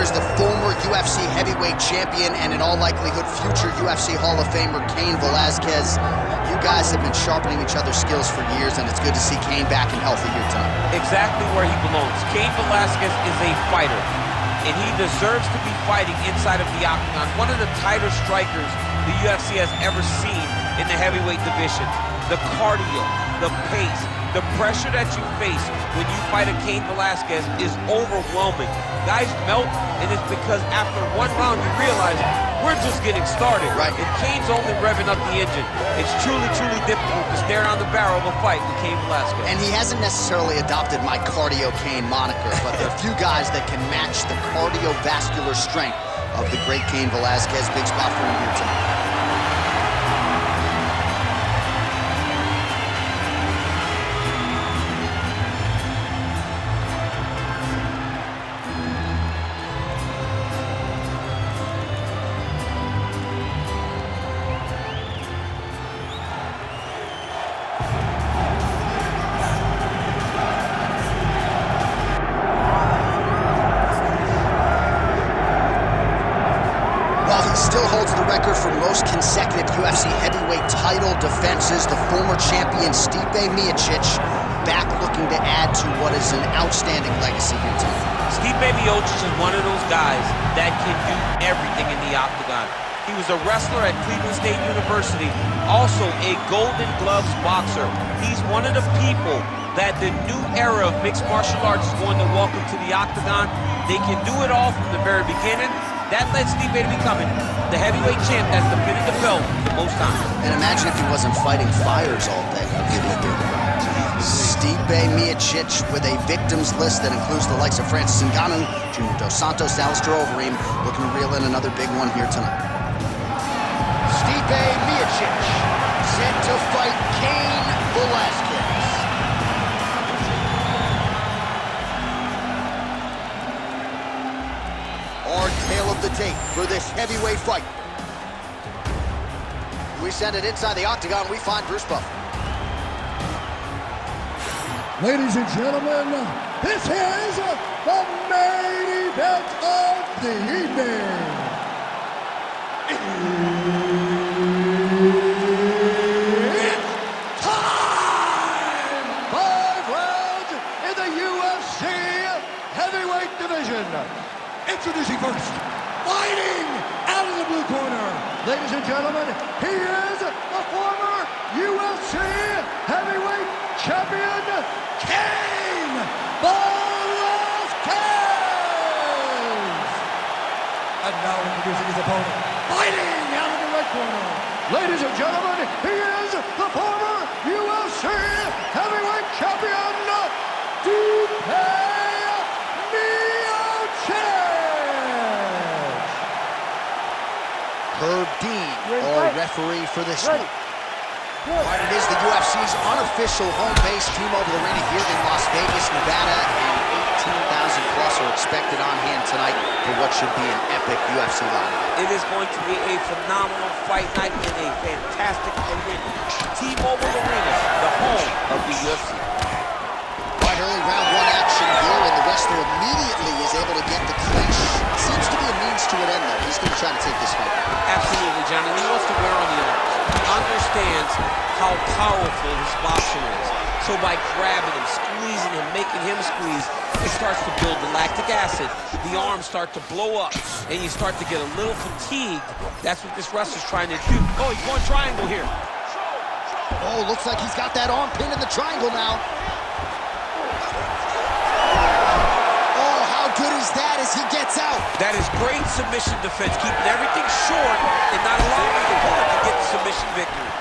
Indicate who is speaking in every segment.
Speaker 1: Here's the former UFC heavyweight champion and in all likelihood future UFC Hall of Famer Cain Velasquez. You guys have been sharpening each other's skills for years, and it's good to see Cain back and healthy here tonight.
Speaker 2: Exactly where he belongs. Cain Velasquez is a fighter, and he deserves to be fighting inside of the octagon. One of the tighter strikers the UFC has ever seen in the heavyweight division. The cardio, the pace, the pressure that you face when you fight a Cain Velasquez is overwhelming. Guys melt, and it's because after one round you realize we're just getting started.
Speaker 1: Right.
Speaker 2: And Cain's only revving up the engine. It's truly, truly difficult to stare down the barrel of a fight with Cain Velasquez.
Speaker 1: And he hasn't necessarily adopted my cardio Cain moniker, but there are few guys that can match the cardiovascular strength of the great Cain Velasquez. Big spot for him here tonight. Still holds the record for most consecutive UFC heavyweight title defenses. The former champion Stipe Miocic back looking to add to what is an outstanding legacy here tonight.
Speaker 2: Stipe Miocic is one of those guys that can do everything in the octagon. He was a wrestler at Cleveland State University, also a Golden Gloves boxer. He's one of the people that the new era of mixed martial arts is going to welcome to the octagon. They can do it all from the very beginning. That led Stipe to becoming the heavyweight champ that's defended the belt the most times.
Speaker 1: And imagine if he wasn't fighting fires all day. Stipe Miocic with a victims list that includes the likes of Francis Ngannou, Junior Dos Santos, Alistair Overeem, looking to reel in another big one here tonight. Stipe Miocic set to fight Cain Velasquez. Our tale of the tape for this heavyweight fight. We send it inside the octagon, we find Bruce Buffer.
Speaker 3: Ladies and gentlemen, this is the main event of the evening. It's time! 5 rounds in the UFC heavyweight division. Introducing first, fighting out of the blue corner. Ladies and gentlemen, he is the former UFC heavyweight champion, Cain Velasquez. And now introducing his opponent, fighting out of the red corner. Ladies and gentlemen, he is the former UFC heavyweight champion, Stipe Miocic.
Speaker 1: Herb Dean, our referee for this one. But it is the UFC's unofficial home base. T-Mobile Arena here in Las Vegas, Nevada, and 18,000 plus are expected on hand tonight for what should be an epic UFC lineup.
Speaker 2: It is going to be a phenomenal fight night in a fantastic arena. T-Mobile Arena, the home of the UFC.
Speaker 1: Right, early round one action here, and the wrestler immediately is able to get the clinch. Seems to be a means to an end, though. He's going to try to take this fight.
Speaker 2: Absolutely, Johnny. He wants to wear on the arms. He understands how powerful his boxing is. So by grabbing him, squeezing him, making him squeeze, it starts to build the lactic acid. The arms start to blow up, and you start to get a little fatigued. That's what this wrestler's trying to do. Oh, he's going triangle here.
Speaker 1: Oh, looks like he's got that arm pinned in the triangle now. Oh, how good is that as he gets out?
Speaker 2: That is great submission defense, keeping everything short and not allowing the opponent to get the submission victory.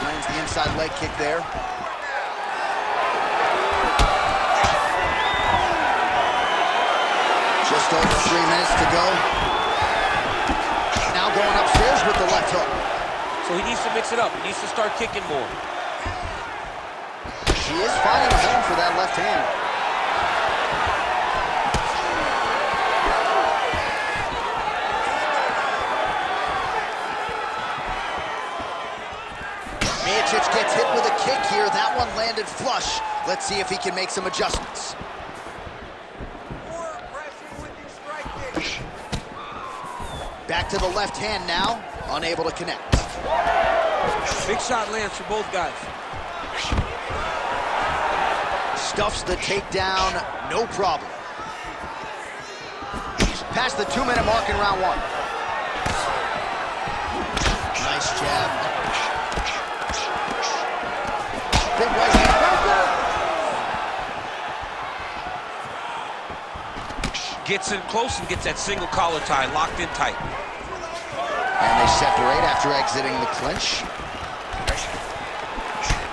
Speaker 1: Lands the inside leg kick there. Just over 3 minutes to go. Now going upstairs with the left hook.
Speaker 2: So he needs to mix it up. He needs to start kicking more.
Speaker 1: He is finding a home for that left hand. Miocic gets hit with a kick here. That one landed flush. Let's see if he can make some adjustments. Back to the left hand now, unable to connect.
Speaker 2: Big shot lands for both guys.
Speaker 1: Stuffs the takedown, no problem. Past the 2-minute mark in round one. Nice jab. Big right hand.
Speaker 2: Gets in close and gets that single collar tie locked in tight.
Speaker 1: And they separate after exiting the clinch.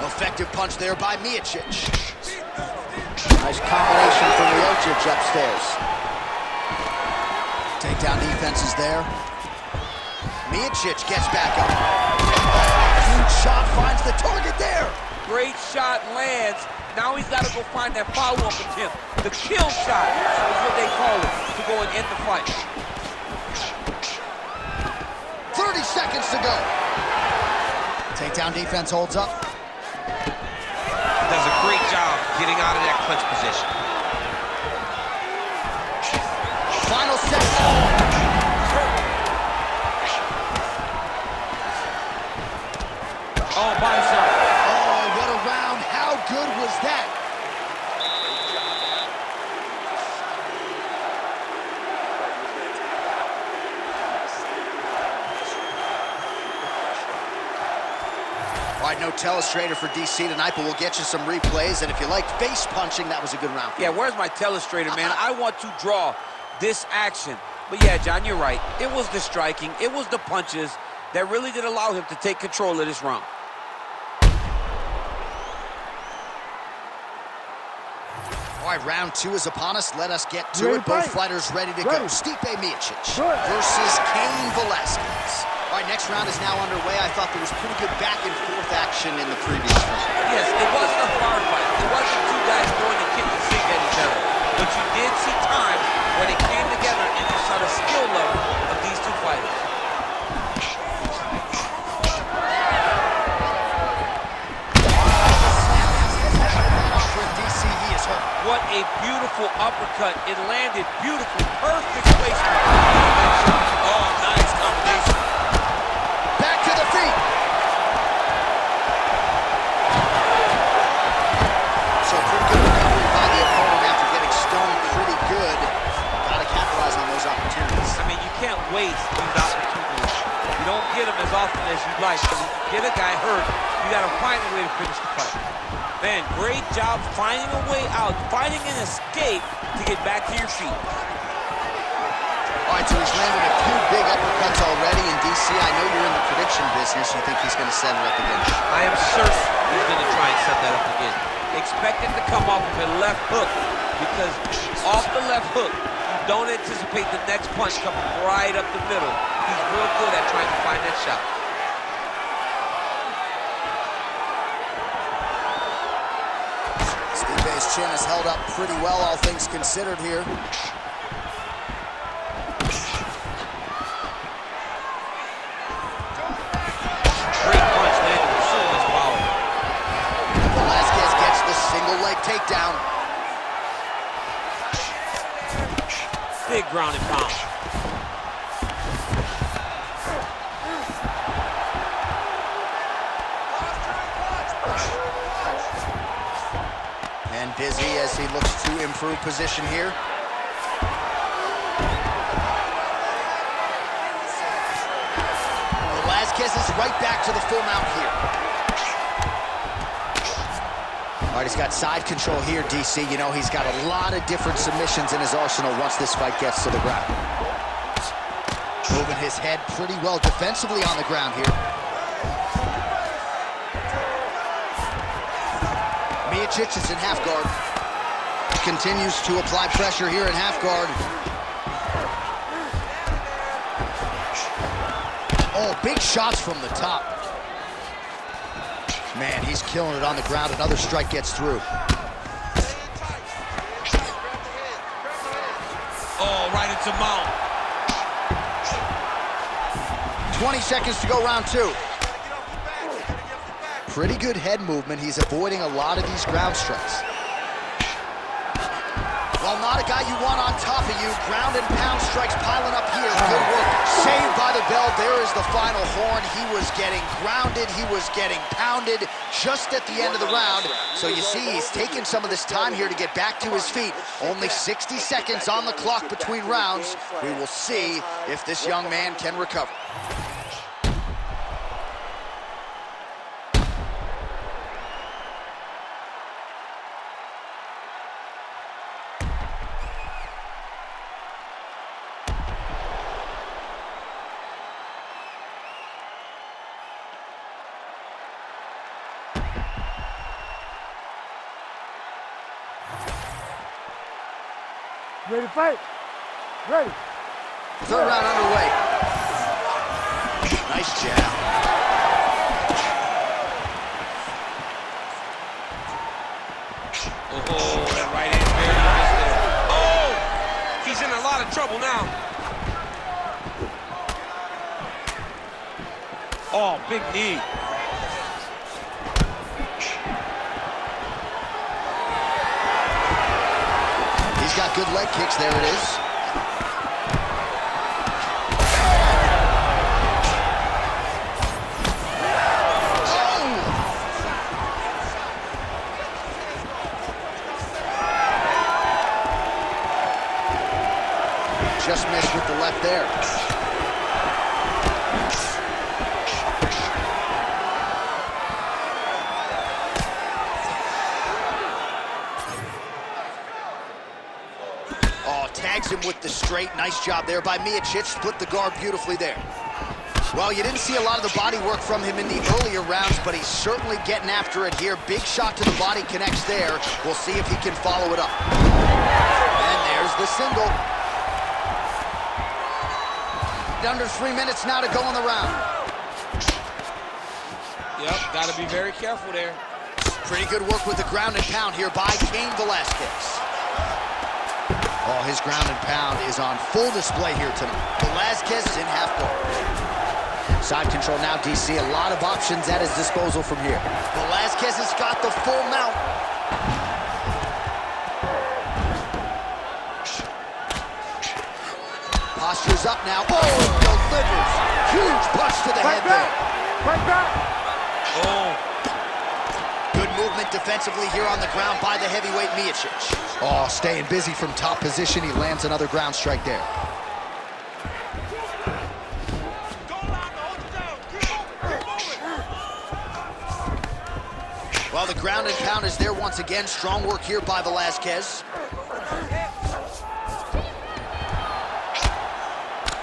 Speaker 1: Effective punch there by Miocic. Nice combination from Miocic upstairs. Takedown defense is there. Miocic gets back up. Huge shot finds the target there.
Speaker 2: Great shot lands. Now he's got to go find that follow-up attempt. The kill shot is what they call it, to go and end the fight.
Speaker 1: 30 seconds to go. Takedown defense holds up.
Speaker 2: Does a great job getting out of that clinch position.
Speaker 1: Final set.
Speaker 2: Oh, body shot.
Speaker 1: Oh, what a round. How good was that? All right, no telestrator for DC tonight, but we'll get you some replays. And if you liked face punching, that was a good round.
Speaker 2: Yeah, where's my telestrator, man? I want to draw this action. But yeah, John, you're right. It was the striking, it was the punches that really did allow him to take control of this round.
Speaker 1: All right, round two is upon us. Let us get to it. Both fighters ready to go. Stipe Miocic versus Cain Velasquez. All right, next round is now underway. I thought there was pretty good back-and-forth action in the previous round.
Speaker 2: Yes, it wasn't a hard fight. It wasn't two guys throwing the kick and sink at each other. But you did see times when it came together and you saw the skill level of these two fighters. What a beautiful uppercut. It landed beautiful. Perfect placement. Oh, nice combination.
Speaker 1: Back to the feet. So pretty good recovery by the opponent after getting stoned pretty good. Got to capitalize on those opportunities.
Speaker 2: I mean, you can't waste these opportunities. You don't get them as often as you'd like. When you get a guy hurt, you got to find a way to finish the fight. Man, great job finding a way out, finding an escape to get back to your feet.
Speaker 1: All right, so he's landed a few big uppercuts already in DC. I know you're in the prediction business. You think he's going to set it up again?
Speaker 2: I am certain he's going to try and set that up again. Expect it to come off with a left hook, because off the left hook, you don't anticipate the next punch coming right up the middle. He's real good at trying to find that shot.
Speaker 1: Stipe's chin is held up pretty well, all things considered here.
Speaker 2: Great punch landed with so much power.
Speaker 1: Velasquez gets the single leg takedown.
Speaker 2: Big ground and pound.
Speaker 1: And busy as he looks to improve position here. Velasquez is right back to the full mount here. All right, he's got side control here, DC. You know, he's got a lot of different submissions in his arsenal once this fight gets to the ground. Moving his head pretty well defensively on the ground here. Miocic is in half guard. Continues to apply pressure here in half guard. Oh, big shots from the top. Man, he's killing it on the ground. Another strike gets through.
Speaker 2: Oh, right into mount.
Speaker 1: 20 seconds to go, round two. Pretty good head movement. He's avoiding a lot of these ground strikes. Well, not a guy you want on top of you. Ground and pound strikes piling up here. Good work. Saved by the bell. There is the final horn. He was getting grounded. He was getting pounded just at the end of the round. So you see, he's taking some of this time here to get back to his feet. Only 60 seconds on the clock between rounds. We will see if this young man can recover.
Speaker 3: Ready to fight? Ready.
Speaker 1: Third round underway. Nice jab.
Speaker 2: Oh, that right hand very nice there. Oh! He's in a lot of trouble now. Oh, big knee.
Speaker 1: He's got good leg kicks. There it is. Just missed with the left there. Oh, tags him with the straight. Nice job there by Miocic. Split the guard beautifully there. Well, you didn't see a lot of the body work from him in the earlier rounds, but he's certainly getting after it here. Big shot to the body connects there. We'll see if he can follow it up. And there's the single. Under 3 minutes now to go in the round.
Speaker 2: Yep, got to be very careful there.
Speaker 1: Pretty good work with the ground and pound here by Cain Velasquez. Oh, his ground and pound is on full display here tonight. Velasquez is in half guard. Side control now, DC. A lot of options at his disposal from here. Velasquez has got the full mount. Posture's up now. Oh, delivers. Huge punch to the head there.
Speaker 3: Right back.
Speaker 2: Oh.
Speaker 1: Good movement defensively here on the ground by the heavyweight Miocic. Oh, staying busy from top position. He lands another ground strike there. Well, the ground and pound is there once again. Strong work here by Velasquez.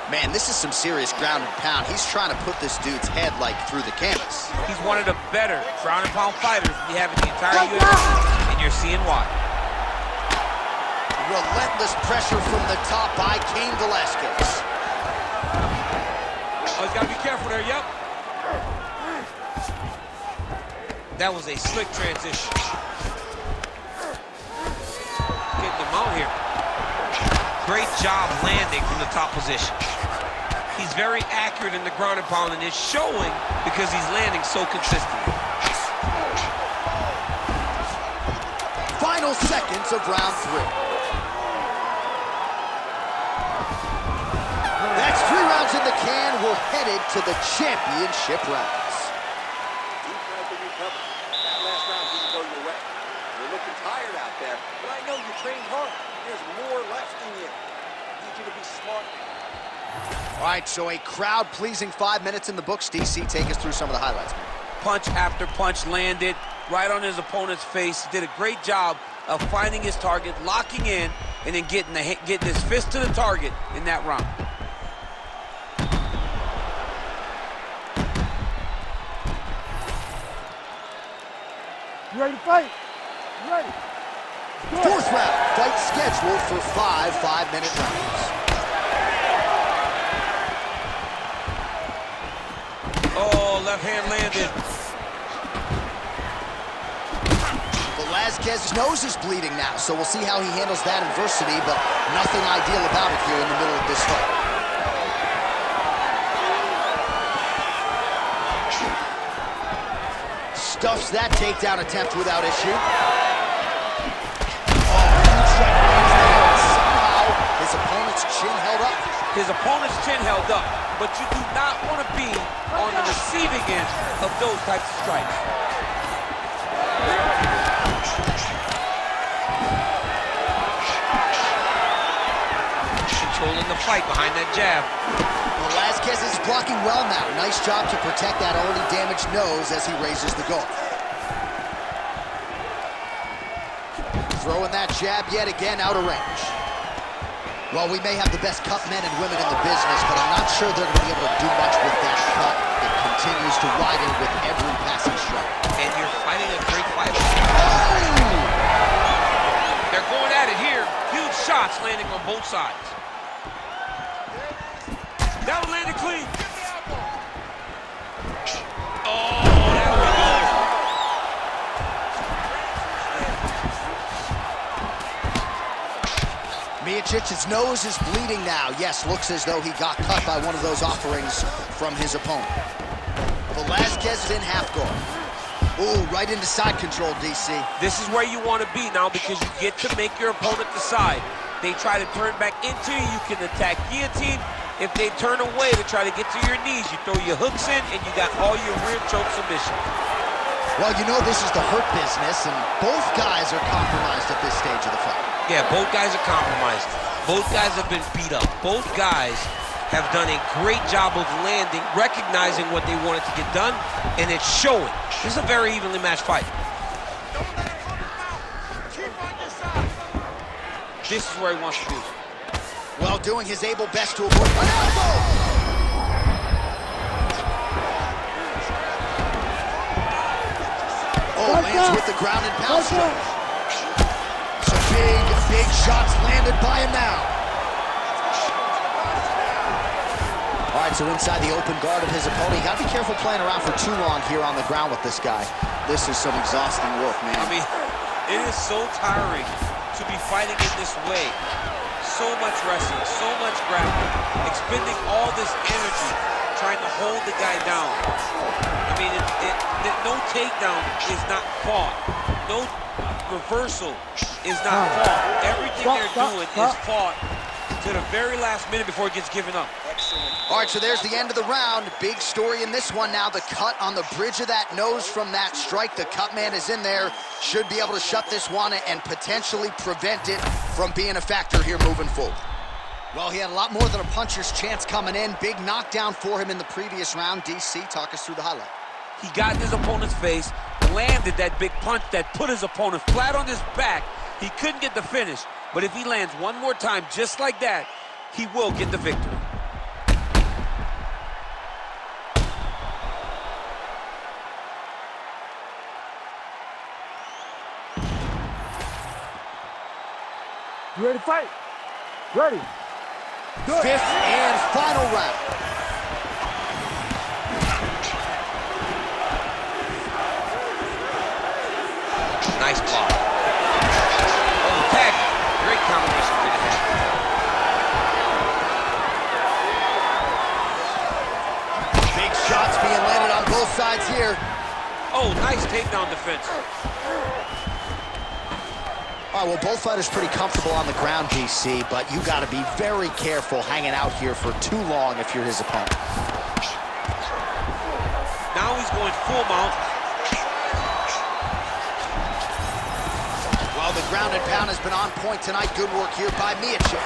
Speaker 1: Man, this is some serious ground and pound. He's trying to put this dude's head, like, through the canvas.
Speaker 2: He's one of the better ground and pound fighters we have in the entire UFC, and you're seeing why.
Speaker 1: Relentless pressure from the top by Cain Velasquez.
Speaker 2: Oh, he's got to be careful there, yep. That was a slick transition. Getting him out here. Great job landing from the top position. He's very accurate in the ground and pound, and it's showing because he's landing so consistently.
Speaker 1: Final seconds of round 3. That's 3 rounds in the can. We're headed to the championship rounds.
Speaker 4: That last round didn't go your way. You're looking tired out there, but I know you trained hard. There's more left in you. I need you to be smart.
Speaker 1: All right, so a crowd-pleasing 5 minutes in the books. DC, take us through some of the highlights, man.
Speaker 2: Punch after punch landed right on his opponent's face. Did a great job of finding his target, locking in, and then getting his fist to the target in that round.
Speaker 3: You ready to fight? You ready?
Speaker 1: Fourth round, fight scheduled for 5 5-minute rounds.
Speaker 2: Oh, left hand landed.
Speaker 1: Velasquez's nose is bleeding now, so we'll see how he handles that adversity, but nothing ideal about it here in the middle of this fight. Stuffs that takedown attempt without issue. Oh, huge strike lands there. chin held up.
Speaker 2: His opponent's chin held up, but you do not want to be on the receiving end of those types of strikes. Controlling the fight behind that jab.
Speaker 1: Velasquez is blocking well now. Nice job to protect that already damaged nose as he raises the guard. Throwing that jab yet again out of range. Well, we may have the best cut men and women in the business, but I'm not sure they're going to be able to do much with that cut. It continues to widen with every passing strike.
Speaker 2: And you're fighting a great fighter.
Speaker 1: Oh!
Speaker 2: They're going at it here. Huge shots landing on both sides. That one landed clean. Oh, there we go.
Speaker 1: Miocic's nose is bleeding now. Yes, looks as though he got cut by one of those offerings from his opponent. Velasquez is in half guard. Ooh, right into side control, DC.
Speaker 2: This is where you want to be now because you get to make your opponent decide. They try to turn back into you, you can attack guillotine. If they turn away to try to get to your knees, you throw your hooks in and you got all your rear choke submission.
Speaker 1: Well, you know this is the hurt business, and both guys are compromised at this stage of the fight.
Speaker 2: Yeah, both guys are compromised. Both guys have been beat up. Both guys have done a great job of landing, recognizing what they wanted to get done, and it's showing. This is a very evenly matched fight. This is where he wants to be.
Speaker 1: Well, doing his able best to avoid an elbow! Oh, lands with the ground and pound stroke. Some big shots landed by him now. All right, so inside the open guard of his opponent, you gotta be careful playing around for too long here on the ground with this guy. This is some exhausting work, man.
Speaker 2: I mean, it is so tiring to be fighting in this way. So much wrestling, so much grappling, expending all this energy trying to hold the guy down. I mean, no takedown is not fought. No reversal is not fought. Everything they're doing is fought to the very last minute before it gets given up.
Speaker 1: All right, so there's the end of the round. Big story in this one now. The cut on the bridge of that nose from that strike. The cut man is in there. Should be able to shut this one and potentially prevent it from being a factor here moving forward. Well, he had a lot more than a puncher's chance coming in. Big knockdown for him in the previous round. DC, talk us through the highlight.
Speaker 2: He got in his opponent's face, landed that big punch that put his opponent flat on his back. He couldn't get the finish, but if he lands one more time just like that, he will get the victory.
Speaker 3: You ready to fight? Ready. Good.
Speaker 1: Fifth and final round.
Speaker 2: Nice block. Oh, tag. Great combination to the head.
Speaker 1: Big shots being landed on both sides here.
Speaker 2: Oh, nice takedown defense.
Speaker 1: All right, well, both fighters pretty comfortable on the ground, DC, but you got to be very careful hanging out here for too long if you're his opponent.
Speaker 2: Now he's going full mount.
Speaker 1: Well, the ground and pound has been on point tonight. Good work here by Miocic.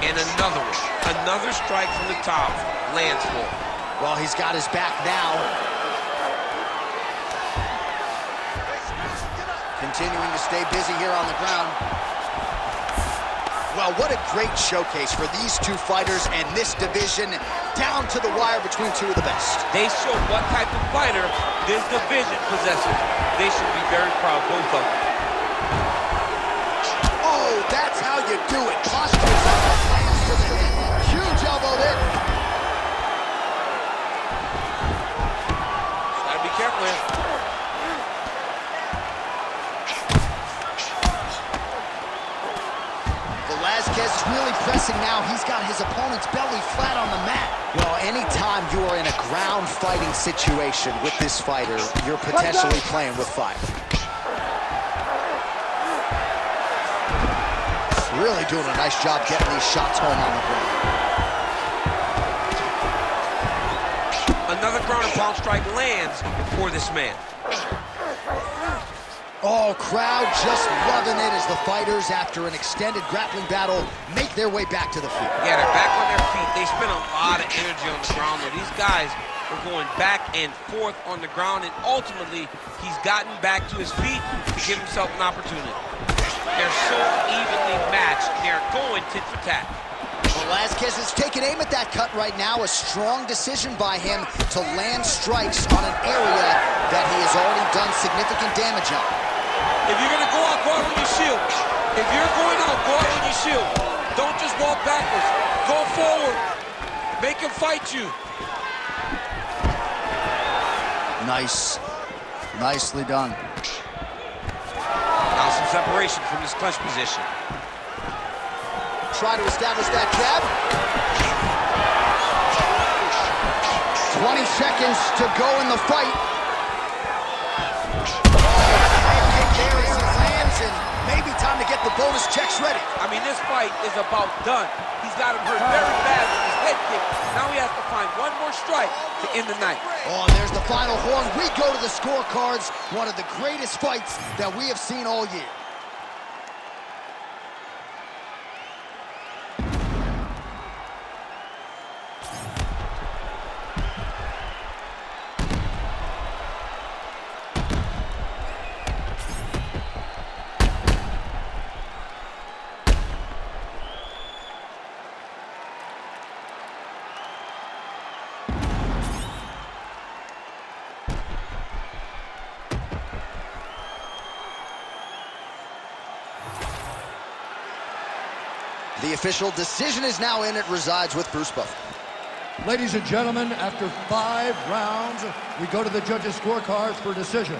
Speaker 2: And another one. Another strike from the top. Lands for him.
Speaker 1: Well, he's got his back now. Continuing to stay busy here on the ground. Well, what a great showcase for these two fighters and this division, down to the wire between two of the best.
Speaker 2: They show what type of fighter this division possesses. They should be very proud, both of them.
Speaker 1: Oh, that's how you do it. Postures up, lands to the head. Huge elbow there.
Speaker 2: Gotta be careful here.
Speaker 1: Velasquez is really pressing now. He's got his opponent's belly flat on the mat. Well, anytime you are in a ground fighting situation with this fighter, you're potentially playing with fire. really doing a nice job getting these shots home on the ground.
Speaker 2: Another ground and pound strike lands for this man.
Speaker 1: Oh, crowd just loving it as the fighters, after an extended grappling battle, make their way back to the field.
Speaker 2: Yeah, they're back on their feet. They spent a lot of energy on the ground there. These guys were going back and forth on the ground, and ultimately, he's gotten back to his feet to give himself an opportunity. They're so evenly matched. They're going tit for tat.
Speaker 1: Velasquez is taking aim at that cut right now. A strong decision by him to land strikes on an area that he has already done significant damage on.
Speaker 2: If you're going to go out on your shield. If you're going out, go out on your shield. Don't just walk backwards. Go forward. Make him fight you.
Speaker 1: Nice. Nicely done.
Speaker 2: Now some separation from this clinch position.
Speaker 1: Try to establish that jab. 20 seconds to go in the fight. Kick there as he lands, and maybe time to get the bonus checks ready.
Speaker 2: I mean, this fight is about done. He's got him hurt very bad with his head kick. Now he has to find one more strike to end the night.
Speaker 1: Oh, and there's the final horn. We go to the scorecards. One of the greatest fights that we have seen all year. The official decision is now in. It resides with Bruce Buffer.
Speaker 3: Ladies and gentlemen, after 5 rounds, we go to the judges' scorecards for decision.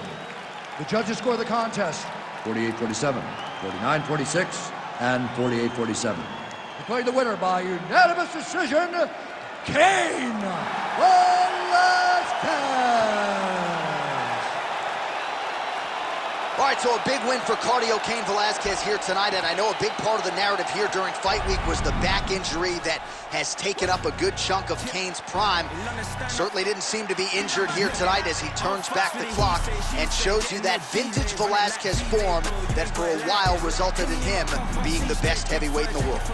Speaker 3: The judges score the contest 48-47, 49-46, and 48-47. Declared the winner by unanimous decision, Cain Velasquez.
Speaker 1: All right, so a big win for cardio Cain Velasquez here tonight, and I know a big part of the narrative here during fight week was the back injury that has taken up a good chunk of Cain's prime. Certainly didn't seem to be injured here tonight as he turns back the clock and shows you that vintage Velasquez form that for a while resulted in him being the best heavyweight in the world.